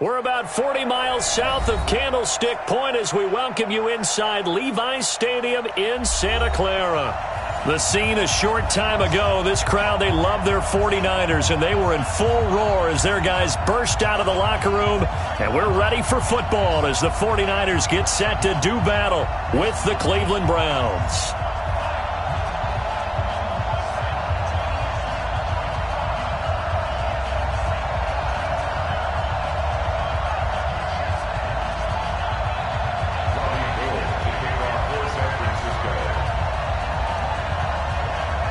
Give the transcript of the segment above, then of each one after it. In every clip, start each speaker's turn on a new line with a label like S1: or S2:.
S1: We're about 40 miles south of Candlestick Point as we welcome you inside Levi's Stadium in Santa Clara. The scene a short time ago, this crowd, they love their 49ers, and they were in full roar as their guys burst out of the locker room. And we're ready for football as the 49ers get set to do battle with the Cleveland Browns.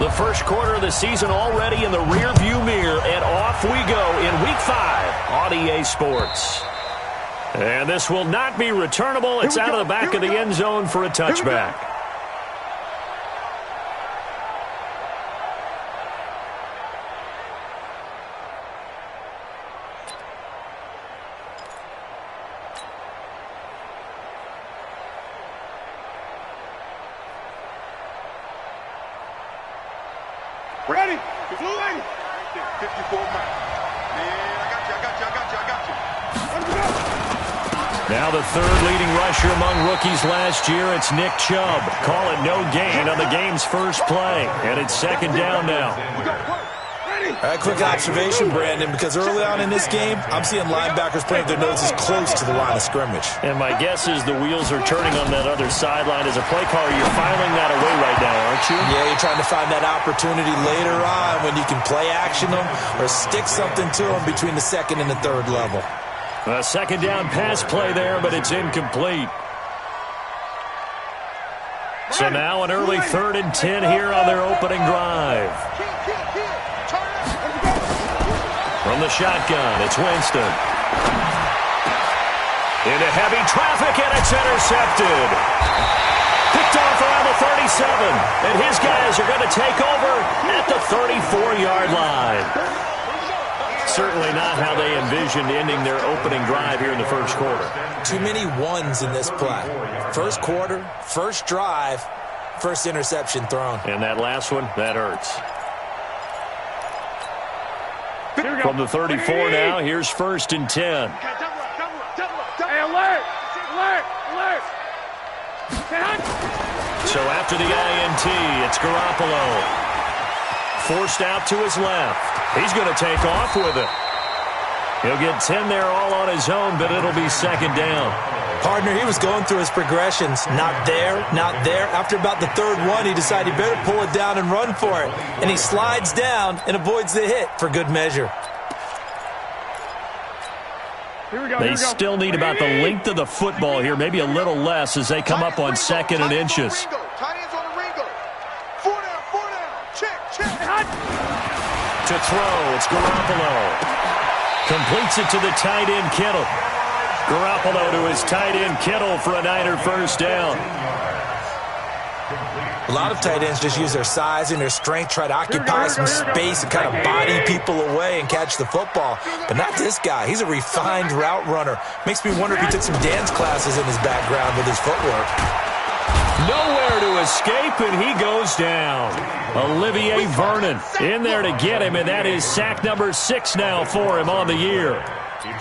S1: The first quarter of the season already in the rearview mirror, and off we go in Week 5 on EA Sports. And this will not be returnable. It's out of the back of the end zone for a touchback.
S2: Ready? It's moving. 54 miles. Man, I got you.
S1: Now the third leading rusher among rookies last year, it's Nick Chubb. Call it no gain on the game's first play. And it's second down now.
S3: Quick observation, Brandon, because early on in this game, I'm seeing linebackers playing their noses close to the line of scrimmage.
S1: And my guess is the wheels are turning on that other sideline. As a play caller, you're filing that away right now, aren't you?
S3: Yeah, you're trying to find that opportunity later on when you can play action them or stick something to them between the second and the third level.
S1: A second down pass play there, but it's incomplete. So now an early 3rd and 10 here on their opening drive. From the shotgun, it's Winston. Into heavy traffic, and it's intercepted. Picked off around the 37, and his guys are going to take over at the 34-yard line. Certainly not how they envisioned ending their opening drive here in the first quarter.
S3: Too many ones in this play. First quarter, first drive, first interception thrown.
S1: And that last one, that hurts. From the 34 now, here's 1st and 10.
S2: Hey, alert! Alert! Alert!
S1: So after the INT, it's Garoppolo. Forced out to his left. He's going to take off with it. He'll get 10 there all on his own, but it'll be second down.
S3: Partner, he was going through his progressions. Not there, not there. After about the third one, he decided he better pull it down and run for it. And he slides down and avoids the hit for good measure.
S1: They still need about the length of the football here, maybe a little less as they come up on 2nd and inches. To throw, it's Garoppolo. Completes it to the tight end, Kittle. Garoppolo to his tight end, Kittle, for a Niner first down.
S3: A lot of tight ends just use their size and their strength, try to occupy some space and kind of body people away and catch the football. But not this guy. He's a refined route runner. Makes me wonder if he took some dance classes in his background with his footwork.
S1: Nowhere to escape, and he goes down. Olivier Vernon in there to get him, and that is sack number 6 now for him on the year.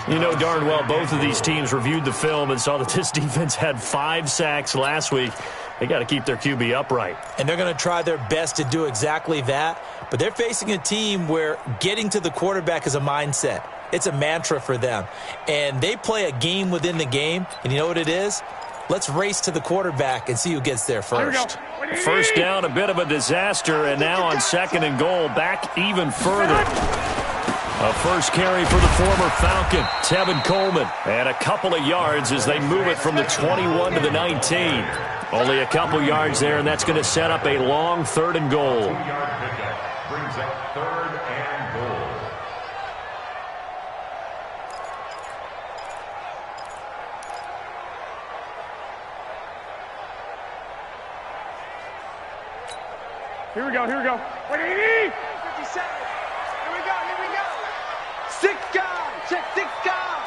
S1: You know darn well both of these teams reviewed the film and saw that this defense had 5 sacks last week. They got to keep their QB upright.
S3: And they're going to try their best to do exactly that. But they're facing a team where getting to the quarterback is a mindset. It's a mantra for them. And they play a game within the game. And you know what it is? Let's race to the quarterback and see who gets there first.
S1: First down, a bit of a disaster. And now on 2nd and goal, back even further. A first carry for the former Falcon, Tevin Coleman. And a couple of yards as they move it from the 21 to the 19. Only a couple yards there, and that's going to set up a long 3rd and goal.
S4: Brings up 3rd and goal.
S2: Here we go, here we go. 180! 57. Here we go, here we go. 6 guys, check 6 guys.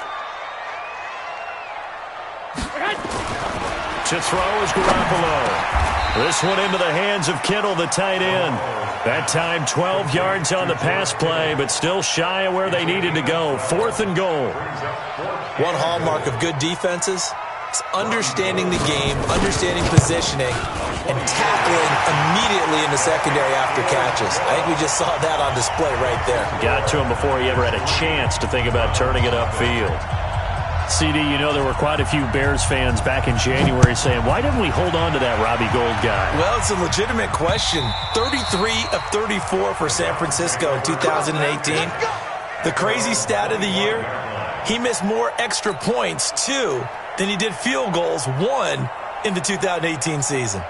S1: To throw is Garoppolo. This one into the hands of Kittle, the tight end. That time 12 yards on the pass play, but still shy of where they needed to go. 4th and goal.
S3: One hallmark of good defenses is understanding the game, understanding positioning, and tackling immediately in the secondary after catches. I think we just saw that on display right there.
S1: Got to him before he ever had a chance to think about turning it upfield. CD, you know there were quite a few Bears fans back in January saying, why didn't we hold on to that Robbie Gould guy?
S3: Well, it's a legitimate question. 33 of 34 for San Francisco in 2018. The crazy stat of the year, he missed more extra points, 2, than he did field goals, 1, in the 2018 season.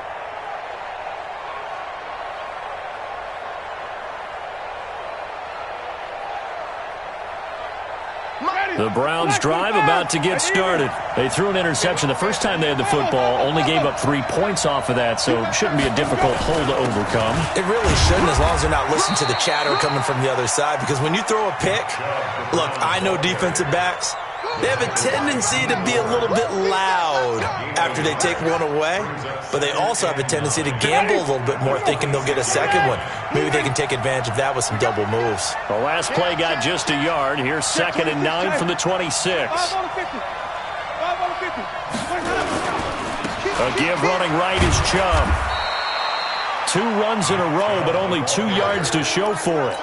S1: The Browns drive about to get started. They threw an interception the first time they had the football, only gave up 3 points off of that, so it shouldn't be a difficult hole to overcome.
S3: It really shouldn't, as long as they're not listening to the chatter coming from the other side, because when you throw a pick, look, I know defensive backs, they have a tendency to be a little bit loud after they take one away, but they also have a tendency to gamble a little bit more, thinking they'll get a second one. Maybe they can take advantage of that with some double moves.
S1: The last play got just a yard. Here's 2nd and 9 from the 26. A give running right is Chubb. 2 runs in a row, but only 2 yards to show for it.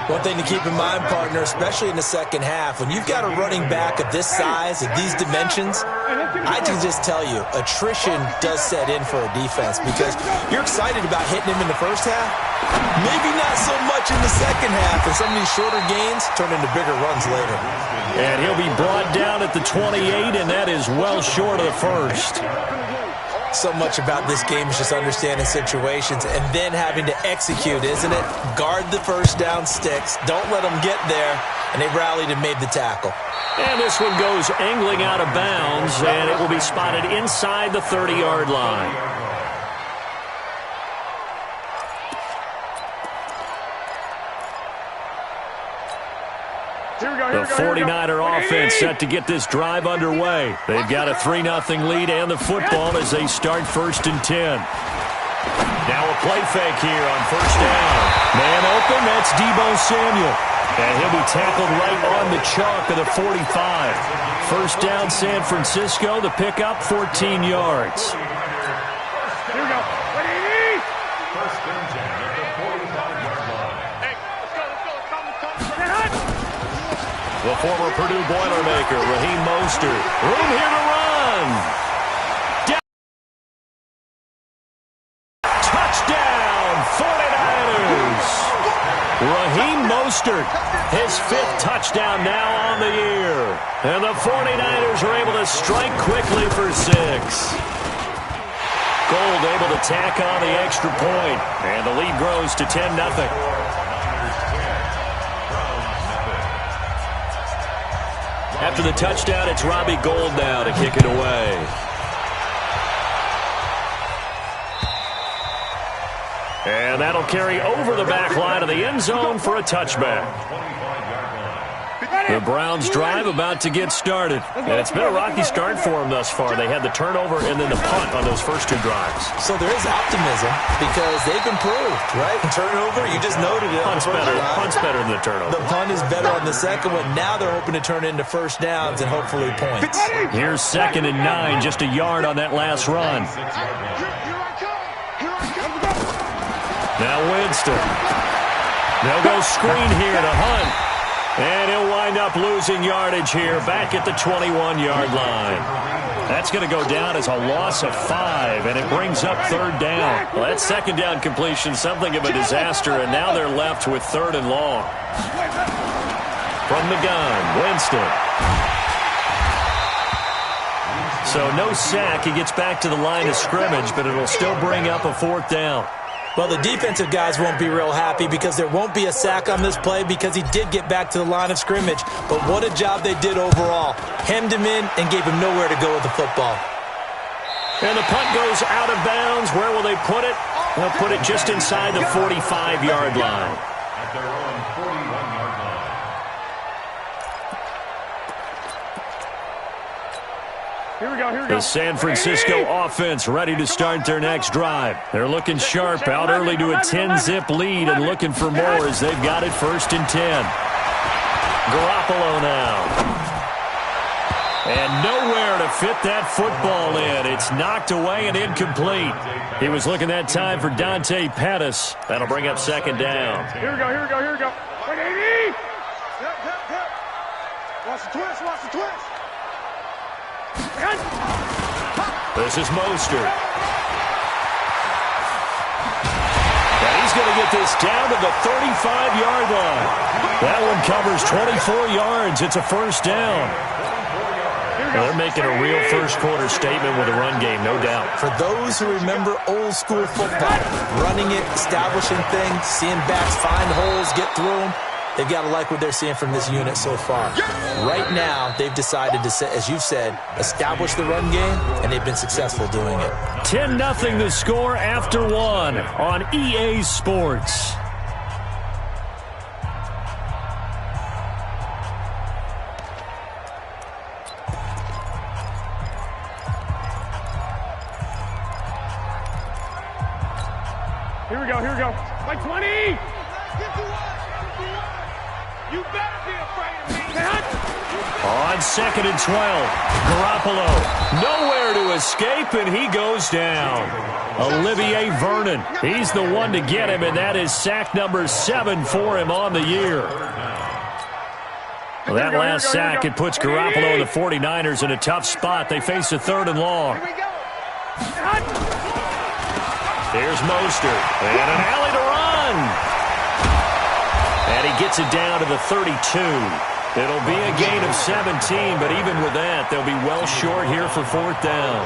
S3: One thing to keep in mind, partner, especially in the second half, when you've got a running back of this size, of these dimensions, I can just tell you, attrition does set in for a defense because you're excited about hitting him in the first half, maybe not so much in the second half, and some of these shorter gains turn into bigger runs later.
S1: And he'll be brought down at the 28, and that is well short of the first.
S3: So much about this game is just understanding situations and then having to execute, isn't it? Guard the first down sticks. Don't let them get there. And they rallied and made the tackle.
S1: And this one goes angling out of bounds, and it will be spotted inside the 30-yard line. The 49er offense set to get this drive underway. They've got a 3-0 lead and the football as they start 1st and 10. Now a play fake here on 1st down. Man open, that's Deebo Samuel. And he'll be tackled right on the chalk of the 45. 1st down San Francisco, the pickup 14 yards.
S2: Here we go.
S4: First and 10 at the 45-yard line.
S2: Hey, let's go.
S1: The former Purdue Boilermaker, Raheem Mostert. Room here to run. Touchdown, 49ers. Raheem Mostert, his 5th touchdown now on the year. And the 49ers are able to strike quickly for 6. Gould able to tack on the extra point. And the lead grows to 10-0. After the touchdown, it's Robbie Gould now to kick it away. And that'll carry over the back line of the end zone for a touchback. The Browns drive about to get started. And it's been a rocky start for them thus far. They had the turnover and then the punt on those first 2 drives.
S3: So there is optimism because they've improved, right? Turnover, you just noted it.
S1: Punt's better than the turnover.
S3: The punt is better on the second one. Now they're hoping to turn it into first downs and hopefully points.
S1: Here's 2nd and 9, just a yard on that last run. Now Winston. They'll go screen here to Hunt. And he'll wind up losing yardage here back at the 21-yard line. That's going to go down as a loss of 5, and it brings up 3rd down. Well, that 2nd down completion, something of a disaster, and now they're left with 3rd and long. From the gun, Winston. So no sack. He gets back to the line of scrimmage, but it'll still bring up a 4th down.
S3: Well, the defensive guys won't be real happy because there won't be a sack on this play because he did get back to the line of scrimmage. But what a job they did overall. Hemmed him in and gave him nowhere to go with the football.
S1: And the punt goes out of bounds. Where will they put it? They'll put it just inside the 45-yard line.
S4: At their own 41-yard line.
S2: Here we go.
S1: The San Francisco offense ready to start their next drive. They're looking sharp, out early to a 10-zip lead and looking for more as they've got it 1st and 10. Garoppolo now. And nowhere to fit that football in. It's knocked away and incomplete. He was looking that time for Dante Pettis. That'll bring up 2nd down.
S2: Here we go. Wait, 80! Hip. Watch the twist.
S1: This is Mostert. And he's going to get this down to the 35-yard line. That one covers 24 yards. It's a 1st down. Well, they're making a real first-quarter statement with a run game, no doubt.
S3: For those who remember old-school football, running it, establishing things, seeing backs find holes, get through them, they've got to like what they're seeing from this unit so far. Right now, they've decided to, as you've said, establish the run game, and they've been successful doing it.
S1: 10-0 the score after 1 on EA Sports.
S2: Here we go. Like 20! You better be afraid of me.
S1: On 2nd and 12, Garoppolo nowhere to escape, and he goes down. Olivier Vernon, he's the one to get him, and that is sack number 7 for him on the year. Well, that last sack, it puts Garoppolo and the 49ers in a tough spot. They face a 3rd and long. Here's Mostert, and an alley to run. And he gets it down to the 32. It'll be a gain of 17, but even with that, they'll be well short here for 4th down.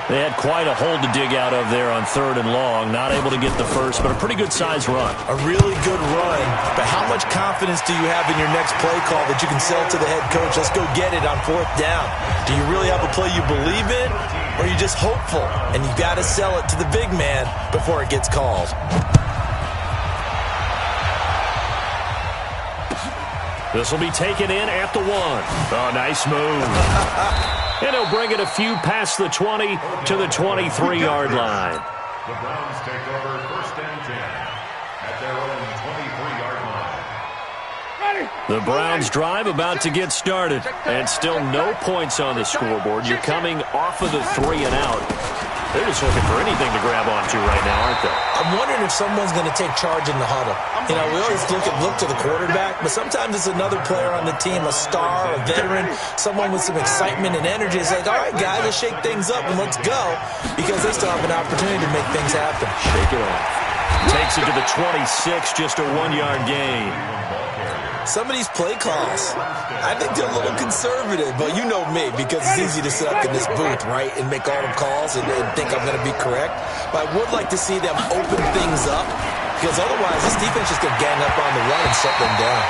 S1: They had quite a hole to dig out of there on 3rd and long. Not able to get the first, but a pretty good-sized run.
S3: A really good run, but how much confidence do you have in your next play call that you can sell to the head coach? Let's go get it on 4th down. Do you really have a play you believe in, or are you just hopeful? And you got to sell it to the big man before it gets called.
S1: This will be taken in at the 1. Oh, nice move. And he'll bring it a few past the 20 to the 23-yard line.
S4: The Browns take over 1st and 10 at their own 23-yard line.
S1: The Browns drive about to get started. And still no points on the scoreboard. You're coming off of the 3 and out. They're just looking for anything to grab onto right now, aren't they?
S3: I'm wondering if someone's going to take charge in the huddle. You know, we always look to the quarterback, but sometimes it's another player on the team, a star, a veteran, someone with some excitement and energy. It's like, all right, guys, let's shake things up and let's go, because they still have an opportunity to make things happen.
S1: Shake it off. Takes it to the 26, just a 1-yard gain.
S3: Some of these play calls, I think they're a little conservative, but you know me, because it's easy to sit up in this booth, right, and make all the calls and think I'm going to be correct. But I would like to see them open things up, because otherwise this defense is going to gang up on the run and shut them down.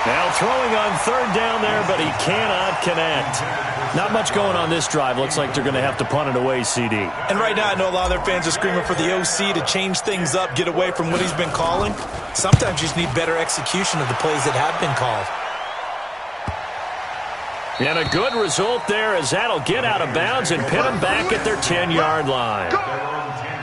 S1: Now throwing on 3rd down there, but he cannot connect. Not much going on this drive. Looks like they're going to have to punt it away, CD.
S3: And right now I know a lot of their fans are screaming for the OC to change things up, get away from what he's been calling. Sometimes you just need better execution of the plays that have been called.
S1: And a good result there as that'll get out of bounds and pin them back at their 10-yard line.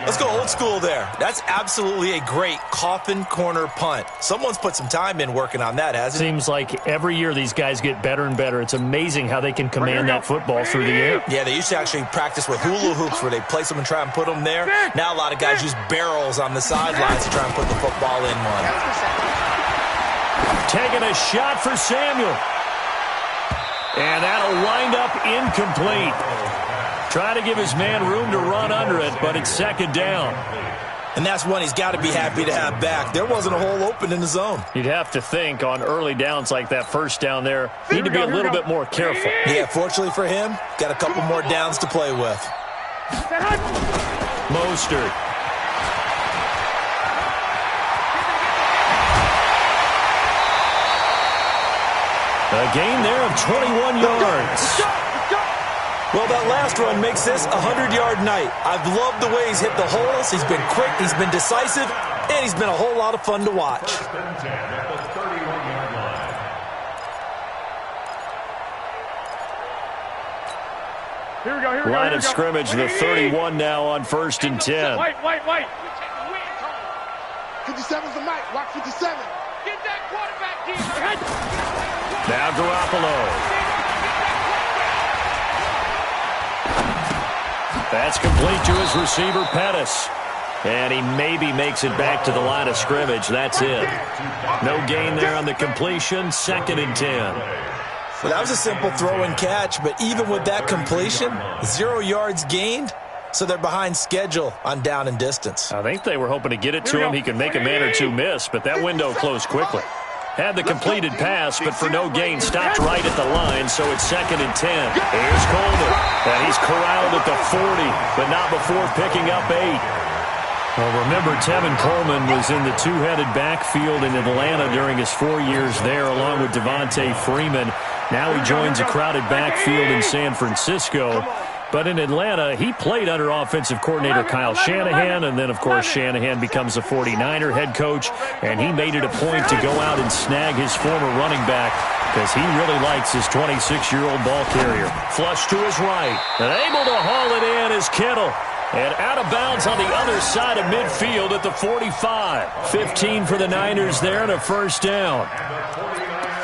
S3: Let's go old school there. That's absolutely a great coffin corner punt. Someone's put some time in working on that, hasn't it?
S1: Seems like every year these guys get better and better. It's amazing how they can command that football through the air.
S3: Yeah, they used to actually practice with hula hoops where they place them and try and put them there. Now a lot of guys use barrels on the sidelines to try and put the football in one.
S1: Taking a shot for Samuel. And that'll wind up incomplete. Try to give his man room to run under it, but it's 2nd down.
S3: And that's one he's got to be happy to have back. There wasn't a hole open in the zone.
S1: You'd have to think on early downs like that 1st down there, need to be a little bit more careful.
S3: Yeah, fortunately for him, got a couple more downs to play with.
S1: Mostert. A gain there of 21 yards.
S3: Well, that last run makes this a 100-yard night. I've loved the way he's hit the holes. He's been quick, he's been decisive, and he's been a whole lot of fun to watch.
S2: Here we go, here we go.
S1: Line of scrimmage, the 31 now on 1st and 10.
S2: Wait. 57's the mic. Watch 57. Get that quarterback, defense.
S1: Now Garoppolo. That's complete to his receiver, Pettis. And he maybe makes it back to the line of scrimmage. That's it. No gain there on the completion. 2nd and 10.
S3: Well, that was a simple throw and catch, but even with that completion, 0 yards gained, so they're behind schedule on down and distance.
S1: I think they were hoping to get it to him. He could make a man or two miss, but that window closed quickly. Had the completed pass, but for no gain, stopped right at the line, so it's 2nd and 10. Here's Coleman, and he's corralled at the 40, but not before picking up 8. Well, remember, Tevin Coleman was in the two-headed backfield in Atlanta during his 4 years there, along with Devontae Freeman. Now he joins a crowded backfield in San Francisco. But in Atlanta, he played under offensive coordinator Kyle Shanahan, and then, of course, Shanahan becomes a 49er head coach, and he made it a point to go out and snag his former running back because he really likes his 26-year-old ball carrier. Flush to his right, and able to haul it in is Kittle. And out of bounds on the other side of midfield at the 45. 15 for the Niners there and a 1st down.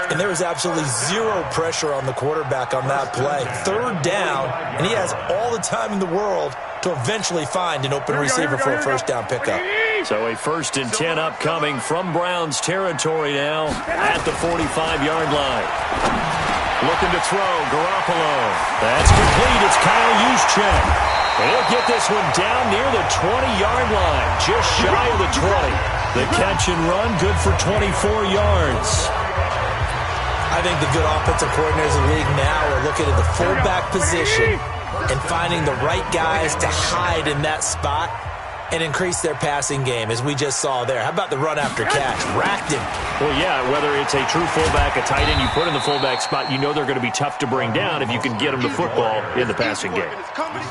S3: And there was absolutely 0 pressure on the quarterback on that play. 3rd down, and he has all the time in the world to eventually find an open receiver for a 1st down pickup.
S1: So a 1st and 10 upcoming from Browns territory now at the 45-yard line. Looking to throw, Garoppolo. That's complete. It's Kyle Juszczyk. And he'll get this one down near the 20-yard line, just shy of the 20. The catch and run, good for 24 yards.
S3: I think the good offensive coordinators in the league now are looking at the fullback position and finding the right guys to hide in that spot and increase their passing game, as we just saw there. How about the run after catch? Racked him.
S1: Well, yeah, whether it's a true fullback, a tight end you put in the fullback spot, you know they're going to be tough to bring down if you can get them the football in the passing game.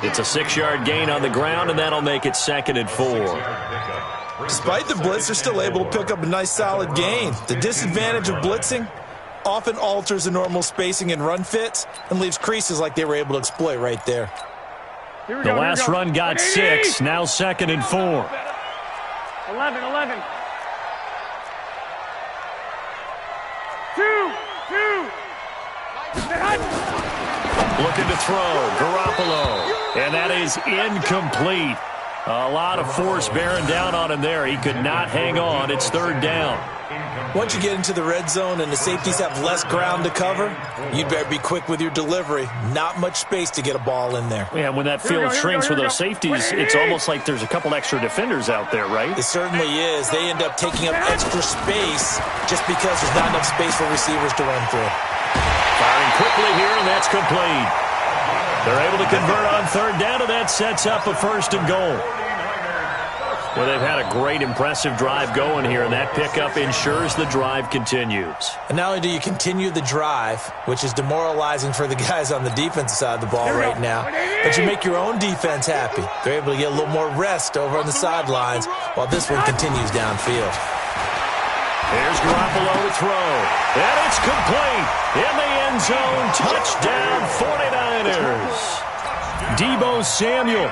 S1: It's a 6-yard gain on the ground, and that'll make it 2nd and 4.
S3: Despite the blitz, they're still able to pick up a nice solid gain. The disadvantage of blitzing often alters the normal spacing and run fits and leaves creases like they were able to exploit right there.
S1: The last run got 6, now 2nd and 4.
S2: 11. 2.
S1: Looking to throw, Garoppolo, and that is incomplete. A lot of force bearing down on him there. He could not hang on. It's 3rd down.
S3: Once you get into the red zone and the safeties have less ground to cover, you'd better be quick with your delivery. Not much space to get a ball in there.
S1: Yeah, when that field shrinks with those safeties, it's almost like there's a couple extra defenders out there, right?
S3: It certainly is. They end up taking up extra space just because there's not enough space for receivers to run through.
S1: Firing quickly here, and that's complete. They're able to convert on 3rd down, and that sets up a 1st and goal. Well, they've had a great, impressive drive going here, and that pickup ensures the drive continues.
S3: And not only do you continue the drive, which is demoralizing for the guys on the defensive side of the ball right now, but you make your own defense happy. They're able to get a little more rest over on the sidelines while this one continues downfield.
S1: Here's Garoppolo to throw, and it's complete. In the end zone, touchdown 49ers. Deebo Samuel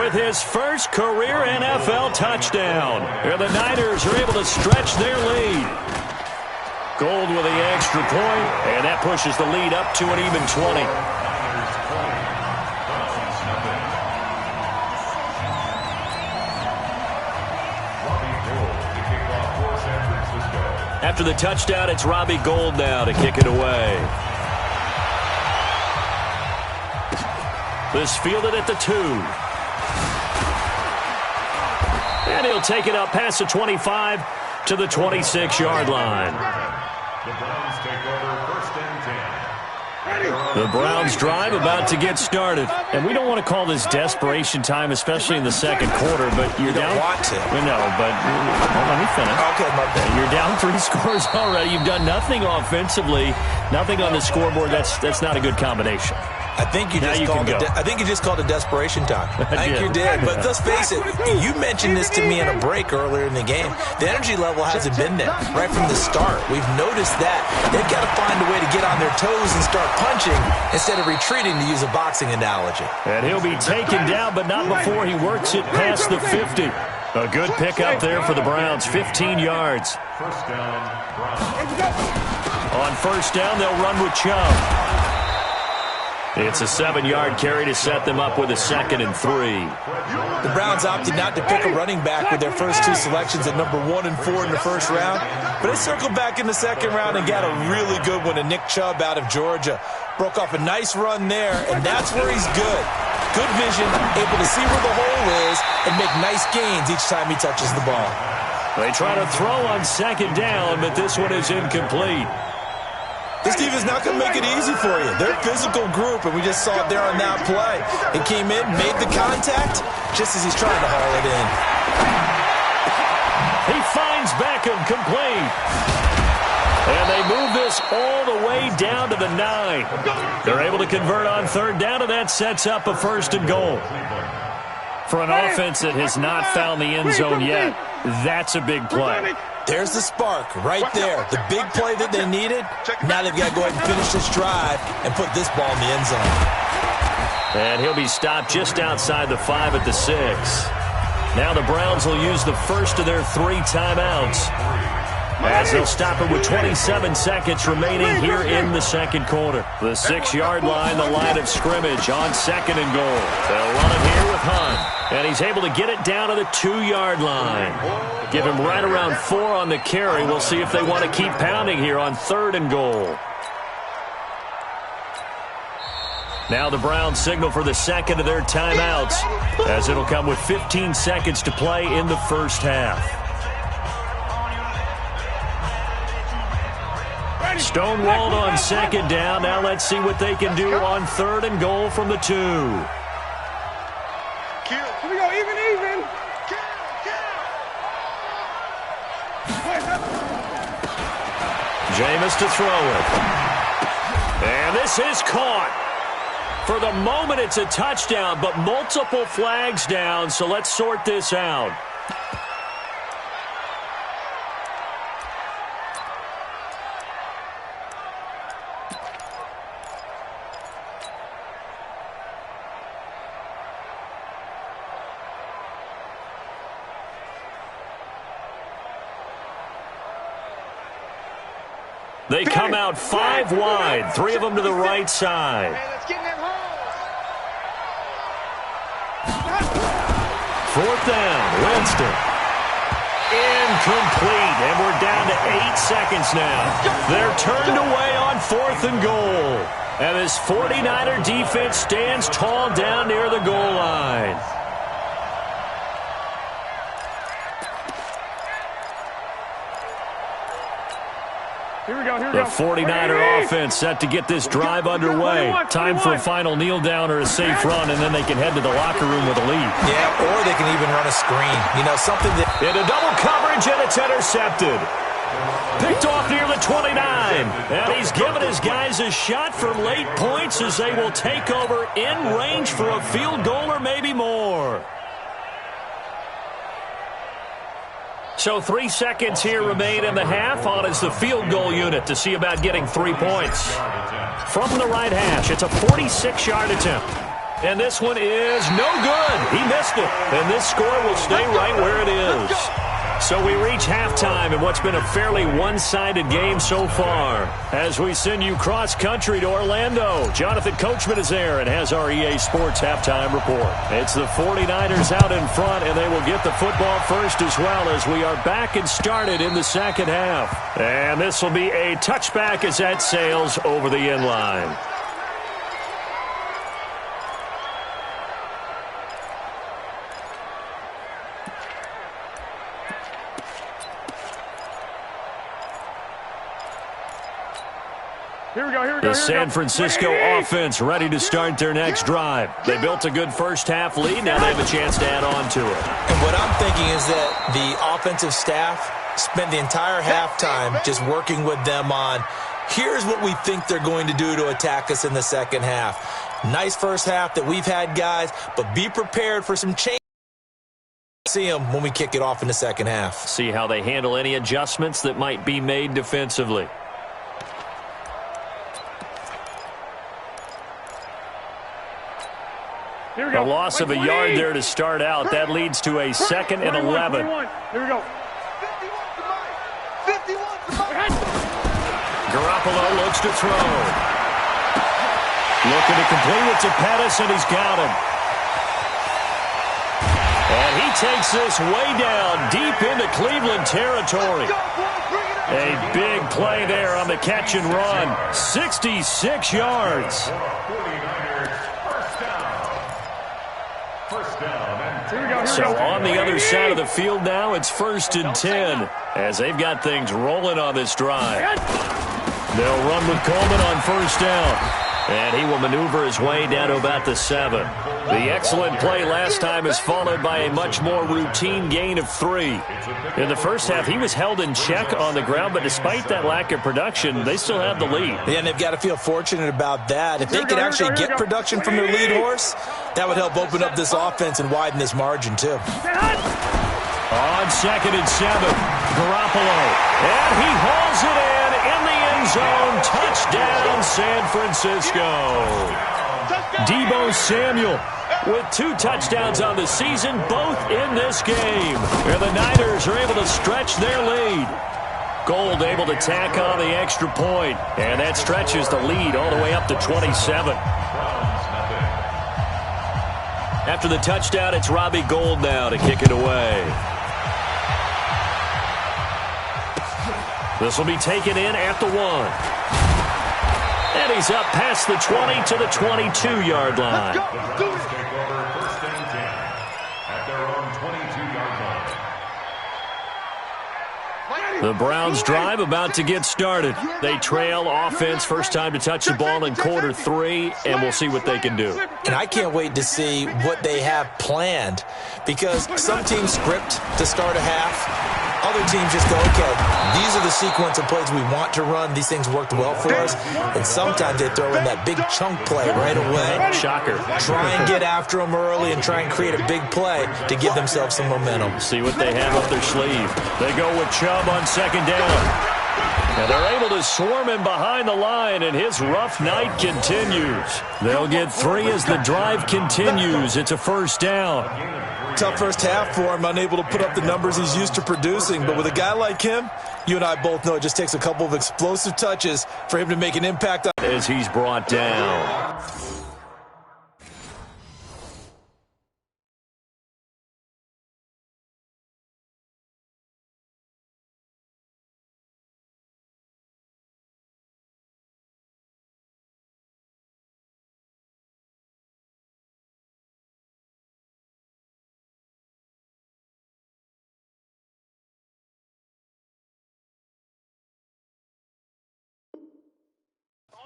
S1: with his first career NFL touchdown. And the Niners are able to stretch their lead. Gold with the extra point, and that pushes the lead up to an even 20. After the touchdown, it's Robbie Gould now to kick it away. This fielded at the 2. And he'll take it up past the 25 to the 26-yard line.
S4: The Browns take over 1st and 10.
S1: The Browns drive about to get started. And we don't want to call this desperation time, especially in the 2nd quarter, but you're down.
S3: You don't want to.
S1: No, but let me finish.
S3: Okay, my bad.
S1: You're down 3 scores already. You've done nothing offensively, nothing on the scoreboard. That's not a good combination.
S3: I think you just called a desperation time. I think you did. But let's face it, you mentioned this to me in a break earlier in the game. The energy level hasn't been there right from the start. We've noticed that. They've got to find a way to get on their toes and start punching instead of retreating, to use a boxing analogy.
S1: And he'll be taken down, but not before he works it past the 50. A good pickup there for the Browns, 15 yards.
S4: First down, Browns.
S1: On first down, they'll run with Chubb. It's a 7-yard carry to set them up with a 2nd and 3.
S3: The Browns opted not to pick a running back with their first 2 selections at number 1 and 4 in the first round, but they circled back in the second round and got a really good one to Nick Chubb out of Georgia. Broke off a nice run there, and that's where he's good. Good vision, able to see where the hole is and make nice gains each time he touches the ball.
S1: They try to throw on 2nd down, but this one is incomplete.
S3: This defense is not going to make it easy for you. They're a physical group, and we just saw it there on that play. It came in, made the contact, just as he's trying to haul it in.
S1: He finds Beckham complete. And they move this all the way down to the 9. They're able to convert on 3rd down, and that sets up a 1st and goal. For an offense that has not found the end zone yet, that's a big play.
S3: There's the spark right there. The big play that they needed. Now they've got to go ahead and finish this drive and put this ball in the end zone.
S1: And he'll be stopped just outside the 5 at the 6. Now the Browns will use the first of their 3 timeouts, as they'll stop it with 27 seconds remaining here in the second quarter. The 6-yard line, the line of scrimmage on 2nd and goal. They'll run it here with Hunt, and he's able to get it down to the 2-yard line. Give him right around 4 on the carry. We'll see if they want to keep pounding here on 3rd and goal. Now the Browns signal for the 2nd of their timeouts, as it'll come with 15 seconds to play in the first half. Stonewalled on 2nd down. Now let's see what they can do on 3rd and goal from the 2.
S2: Here we go, even.
S1: Jameis to throw it. And this is caught. For the moment, it's a touchdown, but multiple flags down, so let's sort this out. They come out 5 wide, 3 of them to the right side. Fourth down, Winston. Incomplete, and we're down to 8 seconds now. They're turned away on 4th and goal. And this 49er defense stands tall down near the goal line.
S2: Here we go.
S1: The 49er offense set to get this drive underway. Time for a final kneel down or a safe run, and then they can head to the locker room with a lead.
S3: Yeah, or they can even run a screen. You know, something that...
S1: Into double coverage, and it's intercepted. Picked off near the 29. And he's given his guys a shot for late points as they will take over in range for a field goal or maybe more. So 3 seconds here remain in the half. On is the field goal unit to see about getting 3 points. From the right hash, it's a 46-yard attempt. And this one is no good. He missed it. And this score will stay right where it is. So we reach halftime in what's been a fairly one-sided game so far. As we send you cross-country to Orlando, Jonathan Coachman is there and has our EA Sports halftime report. It's the 49ers out in front, and they will get the football first as well as we are back and started in the second half. And this will be a touchback as that sails over the end line. The San Francisco offense ready to start their next drive. They built a good first half lead. Now they have a chance to add on to it.
S3: And what I'm thinking is that the offensive staff spent the entire halftime just working with them on, here's what we think they're going to do to attack us in the second half. Nice first half that we've had, guys, but be prepared for some change. See them when we kick it off in the second half.
S1: See how they handle any adjustments that might be made defensively.
S2: Here we go.
S1: A loss of a yard there to start out. That leads to a 2nd and 11.
S2: Here we go.
S1: Garoppolo looks to throw. Looking to complete it to Pettis, and he's got him. And he takes this way down, deep into Cleveland territory. A big play there on the catch and run. 66 yards. So on the other side of the field now, it's 1st and 10 as they've got things rolling on this drive. They'll run with Coleman on 1st down. And he will maneuver his way down to about the 7. The excellent play last time is followed by a much more routine gain of 3. In the first half, he was held in check on the ground, but despite that lack of production, they still have the lead.
S3: Yeah, and they've got to feel fortunate about that. If they could actually get production from their lead horse, that would help open up this offense and widen this margin, too.
S1: On 2nd and 7, Garoppolo. And he hauls it in the end zone. Touchdown, San Francisco. Deebo Samuel with 2 touchdowns on the season, both in this game. And the Niners are able to stretch their lead. Gold able to tack on the extra point. And that stretches the lead all the way up to 27. After the touchdown, it's Robbie Gould now to kick it away. This will be taken in at the 1. And he's up past the 20 to the 22-yard line.
S4: Take over 1st and 10 at their own 22-yard line.
S1: The Browns drive about to get started. They trail offense, first time to touch the ball in quarter 3, and we'll see what they can do.
S3: And I can't wait to see what they have planned, because some teams script to start a half. Other teams just go, okay, these are the sequence of plays we want to run. These things worked well for us. And sometimes they throw in that big chunk play right away.
S1: Shocker.
S3: Try and get after them early and try and create a big play to give themselves some momentum.
S1: See what they have up their sleeve. They go with Chubb on 2nd down. And they're able to swarm him behind the line, and his rough night continues. They'll get 3 as the drive continues. It's a 1st down.
S3: Tough first half for him, unable to put up the numbers he's used to producing. But with a guy like him, you and I both know it just takes a couple of explosive touches for him to make an impact.
S1: As he's brought down.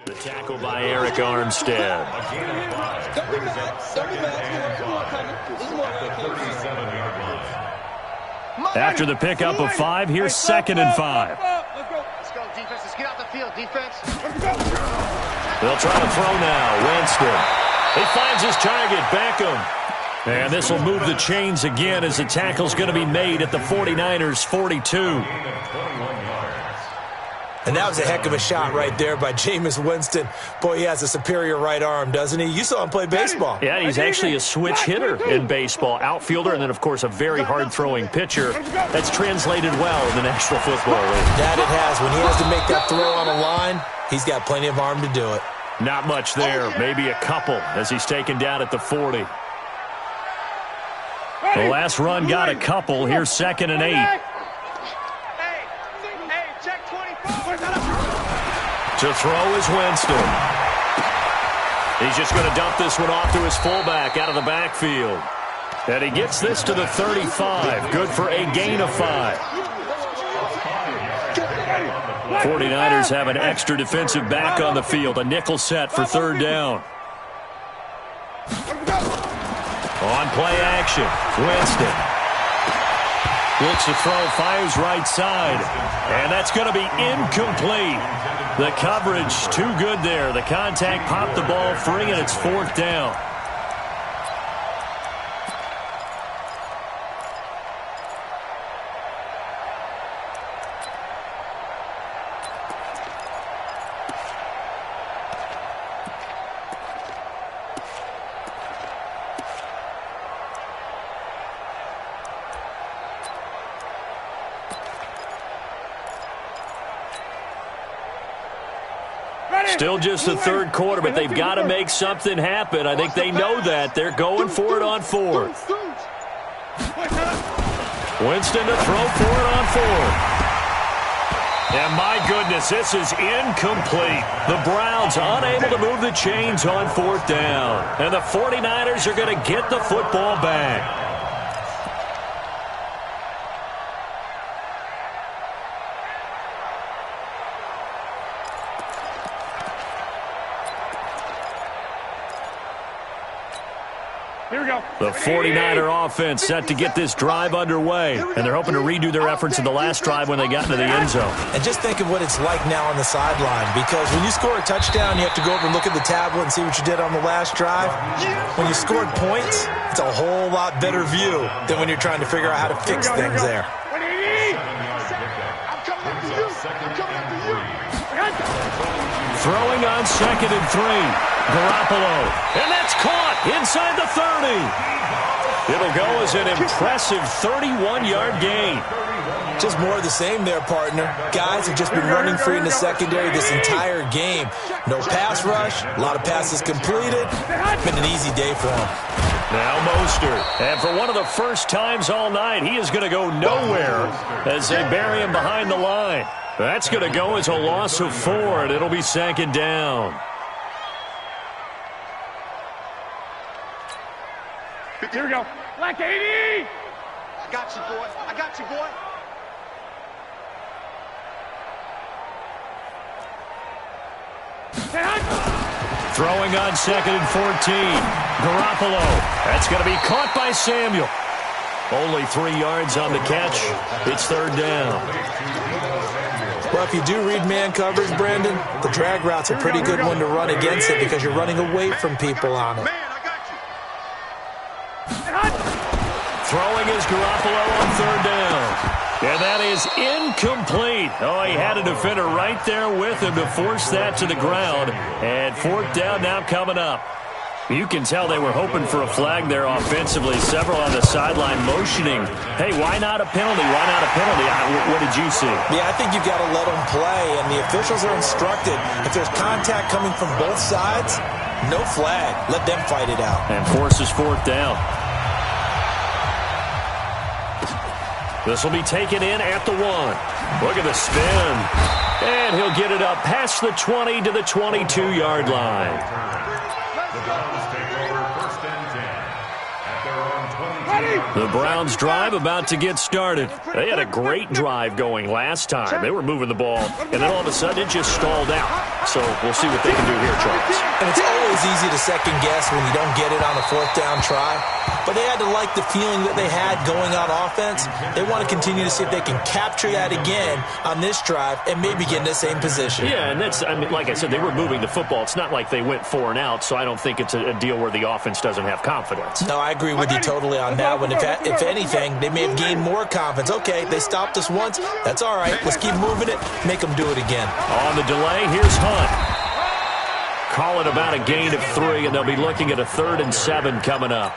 S1: The tackle by Eric Armstead. After the pickup of 5, here's 2nd and 5.
S2: Let's go, defense. Let's get out the field, defense.
S1: They'll try to throw now. Winston. He finds his target, Beckham. And this will move the chains again as the tackle's going to be made at the 49ers' 42.
S3: And that was a heck of a shot right there by Jameis Winston. Boy, he has a superior right arm, doesn't he? You saw him play baseball.
S1: Yeah, he's actually a switch hitter in baseball. Outfielder, and then, of course, a very hard-throwing pitcher. That's translated well in the National Football League.
S3: That it has. When he has to make that throw on a line, he's got plenty of arm to do it.
S1: Not much there. Maybe a couple as he's taken down at the 40. The last run got a couple. Here's 2nd and 8. To throw is Winston. He's just going to dump this one off to his fullback out of the backfield. And he gets this to the 35. Good for a gain of 5. 49ers have an extra defensive back on the field. A nickel set for 3rd down. On play action, Winston. Looks to throw, fires right side. And that's going to be incomplete. The coverage too good there. The contact popped the ball free, and it's 4th down. Still just the 3rd quarter, but they've got to make something happen. I think they know that. They're going for it on 4th. Winston to throw for it on 4th. And my goodness, this is incomplete. The Browns unable to move the chains on 4th down. And the 49ers are going to get the football back. The 49er offense set to get this drive underway, and they're hoping to redo their efforts in the last drive when they got into the end zone.
S3: And just think of what it's like now on the sideline, because when you score a touchdown, you have to go over and look at the tablet and see what you did on the last drive. When you scored points, it's a whole lot better view than when you're trying to figure out how to fix things there.
S1: Throwing on 2nd and 3. Garoppolo. And that's caught inside the 30. It'll go as an impressive 31-yard gain.
S3: Just more of the same there, partner. Guys have just been running free in the secondary this entire game. No pass rush, a lot of passes completed. Been an easy day for him.
S1: Now Mostert. And for one of the first times all night, he is going to go nowhere as they bury him behind the line. That's going to go as a loss of 4, and it'll be 2nd down.
S2: Here we go. Black 80! I got you, boy. I got you, boy.
S1: Throwing on 2nd and 14. Garoppolo. That's going to be caught by Samuel. Only 3 yards on the catch. It's 3rd down.
S3: Well, if you do read man coverage, Brandon, the drag route's a pretty good one to run against it because you're running away from people on it.
S1: Throwing is Garoppolo on 3rd down. And that is incomplete. Oh, he had a defender right there with him to force that to the ground. And 4th down now coming up. You can tell they were hoping for a flag there offensively. Several on the sideline motioning. Hey, why not a penalty? Why not a penalty? What did you see?
S3: Yeah, I think you've got to let them play. And the officials are instructed, if there's contact coming from both sides, no flag. Let them fight it out.
S1: And forces 4th down. This will be taken in at the 1. Look at the spin. And he'll get it up past the 20 to the 22-yard line. The Browns drive about to get started. They had a great drive going last time. They were moving the ball, and then all of a sudden it just stalled out. So we'll see what they can do here, Charles.
S3: And it's always easy to second guess when you don't get it on a 4th down try. But they had to like the feeling that they had going on offense. They want to continue to see if they can capture that again on this drive and maybe get in the same position.
S1: Yeah, and that's, I mean, like I said, they were moving the football. It's not like they went 4 and out, so I don't think it's a deal where the offense doesn't have confidence.
S3: No, I agree with you totally on that one. If anything, they may have gained more confidence. Okay, they stopped us once. That's all right. Let's keep moving it. Make them do it again.
S1: On the delay, here's Hunt. Call it about a gain of 3, and they'll be looking at a 3rd and 7 coming up.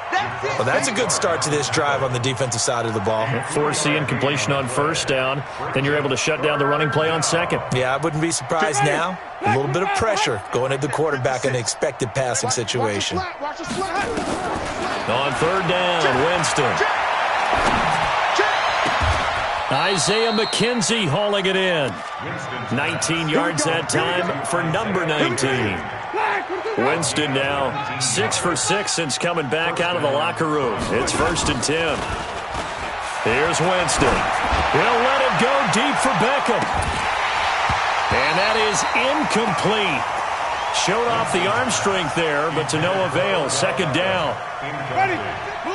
S3: Well, that's a good start to this drive on the defensive side of the ball.
S1: Force the incompletion on 1st down. Then you're able to shut down the running play on 2nd.
S3: Yeah, I wouldn't be surprised now. A little bit of pressure going at the quarterback in an expected passing situation.
S1: On 3rd down, Winston. Isaiah McKenzie hauling it in. 19 yards that time for number 19. Winston now 6 for 6 since coming back out of the locker room. It's 1st and 10. Here's Winston. He'll let it go deep for Beckham. And that is incomplete. Showed off the arm strength there, but to no avail. Second down.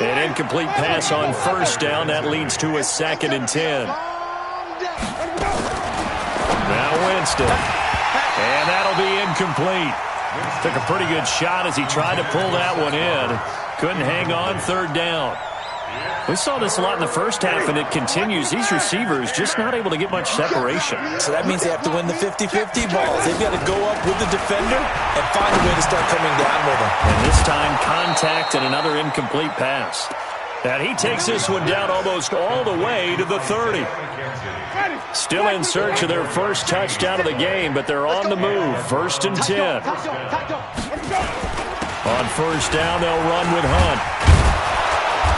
S1: An incomplete pass on first down. That leads to a 2nd and 10. Now Winston. And that'll be incomplete. Took a pretty good shot as he tried to pull that one in. Couldn't hang on. 3rd down. We saw this a lot in the first half, and it continues. These receivers just not able to get much separation.
S3: So that means they have to win the 50-50 balls. They've got to go up with the defender and find a way to start coming down with them.
S1: And this time, contact and another incomplete pass. And he takes this one down almost all the way to the 30. Still in search of their first touchdown of the game, but they're on the move. 1st and 10. On first down, they'll run with Hunt.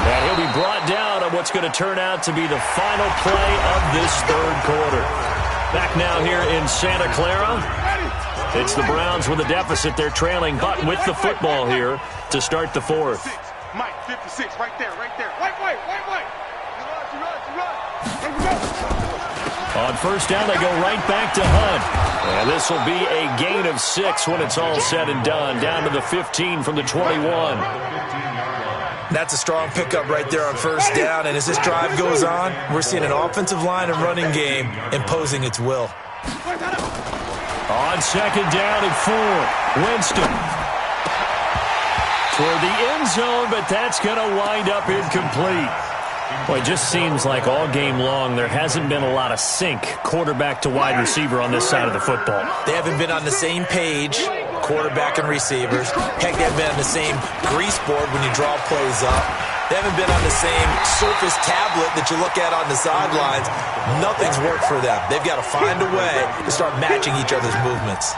S1: And he'll be brought down on what's going to turn out to be the final play of this 3rd quarter. Back now here in Santa Clara. It's the Browns with a deficit. They're trailing, but with the football here to start the 4th.
S2: Mike, 56, right there, right there. Wait.
S1: On first down, they go right back to Hunt. And this will be a gain of 6 when it's all said and done. Down to the 15 from the 21.
S3: That's a strong pickup right there on first down. And as this drive goes on, we're seeing an offensive line and running game imposing its will.
S1: On 2nd down and 4, Winston. Toward the end zone, but that's going to wind up incomplete. Well, it just seems like all game long there hasn't been a lot of sync quarterback to wide receiver on this side of the football.
S3: They haven't been on the same page, quarterback and receivers. Heck, they haven't been on the same grease board when you draw plays up. They haven't been on the same Surface tablet that you look at on the sidelines. Nothing's worked for them. They've got to find a way to start matching each other's movements.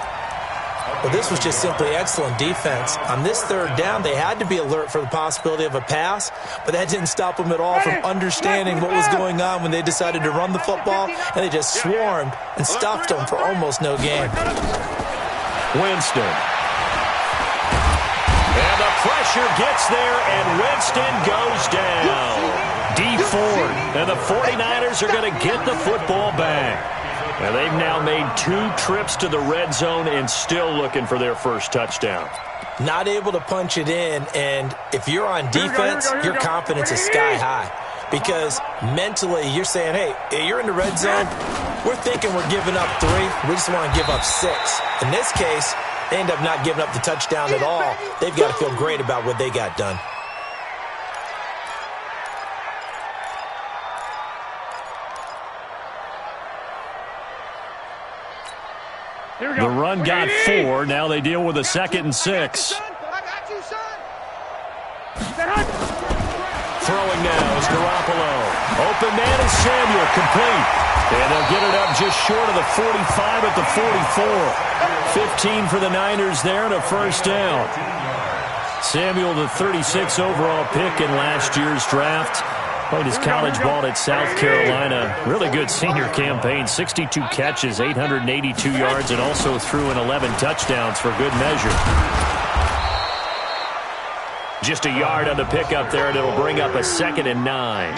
S3: Well, this was just simply excellent defense. On this 3rd down, they had to be alert for the possibility of a pass, but that didn't stop them at all from understanding what was going on when they decided to run the football, and they just swarmed and stuffed them for almost no gain.
S1: Winston. And the pressure gets there, and Winston goes down. Dee Ford, and the 49ers are going to get the football back. And they've now made 2 trips to the red zone and still looking for their first touchdown.
S3: Not able to punch it in, and if you're on defense, your confidence is sky high. Because mentally, you're saying, hey, you're in the red zone. We're thinking we're giving up 3. We just want to give up 6. In this case, they end up not giving up the touchdown at all. They've got to feel great about what they got done.
S1: The run got 4. Now they deal with a 2nd and 6. Throwing now is Garoppolo. Open man is Samuel, complete. And they'll get it up just short of the 45 at the 44. 15 for the Niners there and a first down. Samuel, the 36 overall pick in last year's draft. Played his college ball at South Carolina. Really good senior campaign. 62 catches, 882 yards, and also threw in 11 touchdowns for good measure. Just a yard on the pickup there, and it'll bring up a 2nd and 9.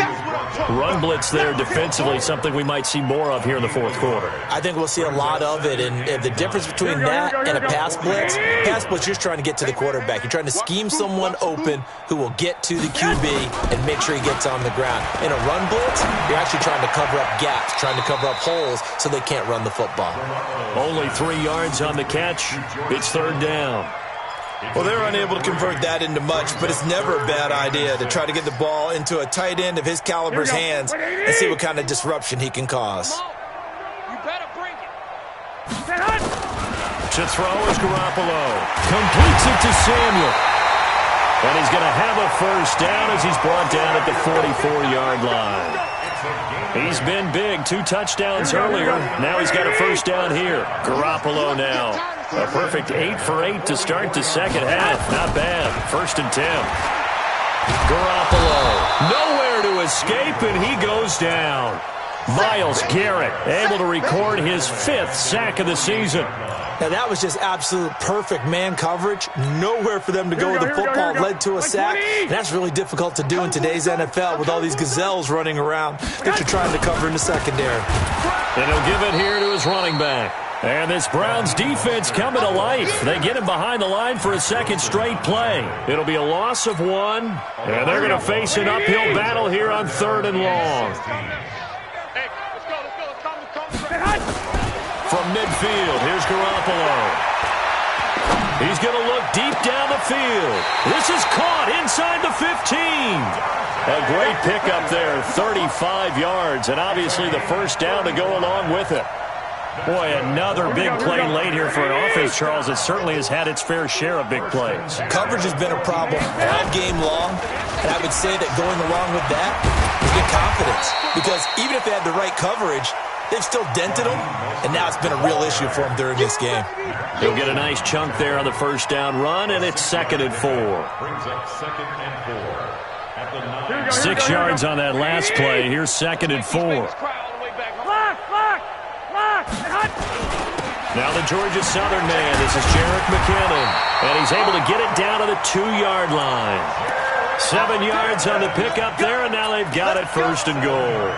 S1: Run blitz there defensively, something we might see more of here in the 4th quarter.
S3: I think we'll see a lot of it, and the difference between that and a pass blitz, you're just trying to get to the quarterback. You're trying to scheme someone open who will get to the QB and make sure he gets on the ground. In a run blitz, you're actually trying to cover up gaps, trying to cover up holes so they can't run the football.
S1: Only 3 yards on the catch. It's 3rd down.
S3: Well, they're unable to convert that into much, but it's never a bad idea to try to get the ball into a tight end of his caliber's hands and see what kind of disruption he can cause.
S2: You better bring it.
S1: To throw is Garoppolo. Completes it to Samuel. And he's going to have a first down as he's brought down at the 44-yard line. He's been big. 2 touchdowns earlier. Now he's got a first down here. Garoppolo now. A perfect 8 for 8 to start the second half. Not bad. 1st and 10. Garoppolo. Nowhere to escape, and he goes down. Myles Garrett able to record his 5th sack of the season.
S3: Now, that was just absolute perfect man coverage. Nowhere for them to go with the football. Led to a sack. And that's really difficult to do in today's NFL with all these gazelles running around that you're trying to cover in the secondary.
S1: And he'll give it here to his running back. And this Browns defense coming to life. They get him behind the line for a second straight play. It'll be a loss of 1. And they're going to face an uphill battle here on 3rd and long. From midfield, here's Garoppolo. He's going to look deep down the field. This is caught inside the 15. A great pickup there, 35 yards, and obviously the first down to go along with it. Boy, another big play late here for an offense, Charles. It certainly has had its fair share of big plays.
S3: Coverage has been a problem all game long, and I would say that going along with that has been confidence. Because even if they had the right coverage, they've still dented them, and now it's been a real issue for them during this game.
S1: He'll get a nice chunk there on the first down run, and it's 2nd and 4.
S4: Brings up 2nd and 4.
S1: 6 yards on that last play. Here's 2nd and 4. Now the Georgia Southern man. This is Jerick McKinnon, and he's able to get it down to the 2-yard line. 7 yards on the pickup there, and now they've got it 1st and goal.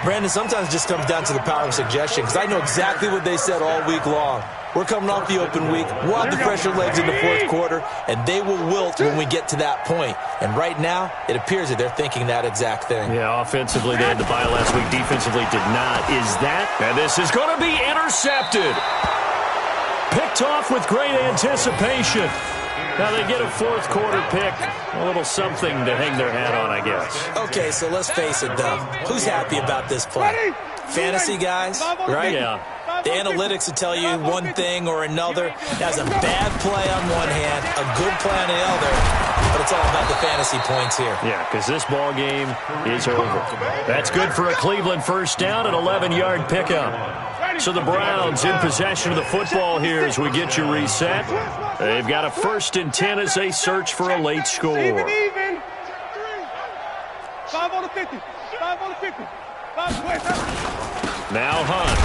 S3: Brandon, sometimes it just comes down to the power of suggestion, because I know exactly what they said all week long. We're coming off the open week. We'll have the fresher legs in the 4th quarter, and they will wilt when we get to that point. And right now, it appears that they're thinking that exact thing.
S1: Yeah, offensively, they had the bye last week. Defensively, did not. Is that? And this is going to be intercepted. Picked off with great anticipation. Now they get a 4th quarter pick. A little something to hang their hat on, I guess.
S3: Okay, so let's face it, though. Who's happy about this play? Fantasy guys, right?
S1: Yeah.
S3: The analytics will tell you one thing or another. That's a bad play on one hand, a good play on the other, but it's all about the fantasy points here.
S1: Yeah, because this ball game is over. That's good for a Cleveland first down, an 11-yard pickup. So the Browns in possession of the football here as we get you reset. They've got a 1st and 10 as they search for a late score.
S2: Even. 5 on the 50. 5 on the 50. 5
S1: Now Hunt.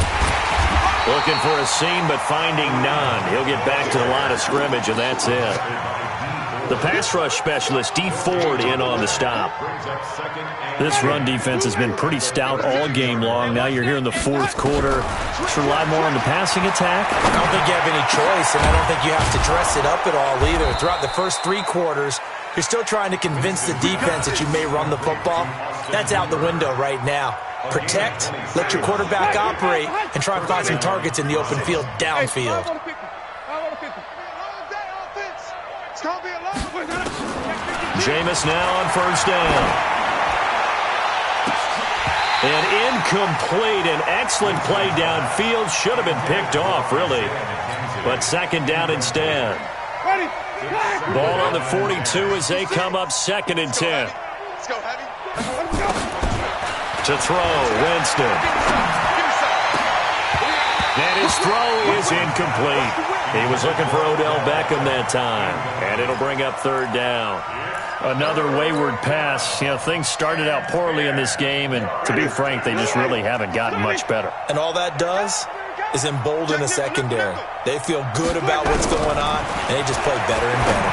S1: Looking for a seam, but finding none. He'll get back to the line of scrimmage, and that's it. The pass rush specialist, Dee Ford, in on the stop. This run defense has been pretty stout all game long. Now you're here in the 4th quarter. Just rely more on the passing attack.
S3: I don't think you have any choice, and I don't think you have to dress it up at all either. Throughout the first 3 quarters, you're still trying to convince the defense that you may run the football. That's out the window right now. Protect, let your quarterback operate, and try and find some targets in the open field downfield.
S1: Jameis now on first down. An incomplete and excellent play downfield. Should have been picked off, really. But 2nd down instead. Ball on the 42 as they come up 2nd and 10. To throw, Winston. And his throw is incomplete. He was looking for Odell Beckham that time. And it'll bring up 3rd down. Another wayward pass. You know, things started out poorly in this game, and to be frank, they just really haven't gotten much better.
S3: And all that does is embolden the secondary. They feel good about what's going on, and they just play better and better.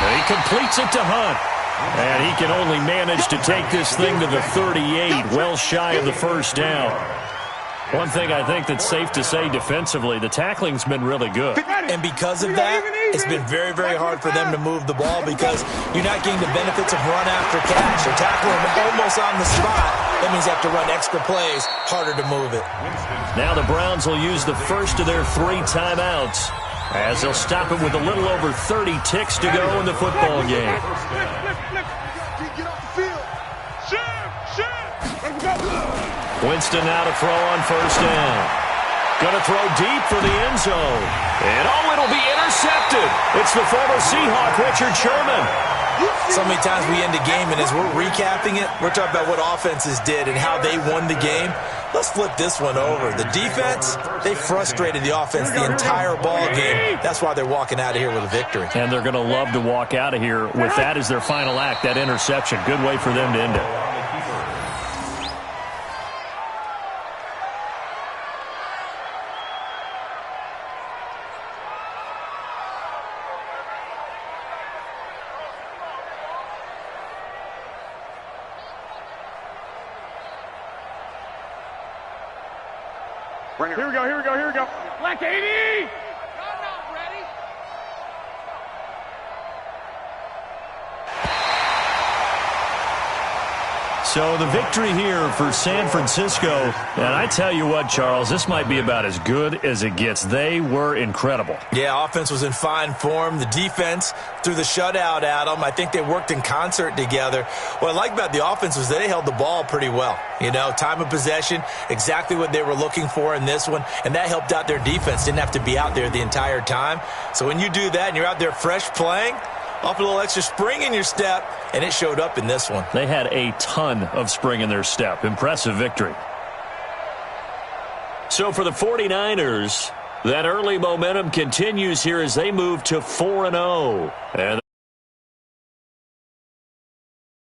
S1: And he completes it to Hunt. And he can only manage to take this thing to the 38, well shy of the first down. One thing I think that's safe to say defensively, the tackling's been really good.
S3: And because of that, it's been very, very hard for them to move the ball because you're not getting the benefits of run after catch. They're tackling almost on the spot. That means you have to run extra plays, harder to move it.
S1: Now the Browns will use the first of their 3 timeouts as they'll stop it with a little over 30 ticks to go in the football game. Winston now to throw on first down. Going to throw deep for the end zone. And, it'll be intercepted. It's the former Seahawk, Richard Sherman.
S3: So many times we end a game, and as we're recapping it, we're talking about what offenses did and how they won the game. Let's flip this one over. The defense, they frustrated the offense the entire ball game. That's why they're walking out of here with a victory.
S1: And they're going to love to walk out of here with that as their final act, that interception. Good way for them to end it.
S2: Here we go, here we go, here we go. Black 80!
S1: So the victory here for San Francisco. And I tell you what, Charles, this might be about as good as it gets. They were incredible.
S3: Yeah, offense was in fine form. The defense threw the shutout at them. I think they worked in concert together. What I like about the offense was they held the ball pretty well. You know, time of possession, exactly what they were looking for in this one. And that helped out their defense. Didn't have to be out there the entire time. So when you do that and you're out there fresh playing, off a little extra spring in your step, and it showed up in this one.
S1: They had a ton of spring in their step. Impressive victory. So for the 49ers, that early momentum continues here as they move to 4-0. And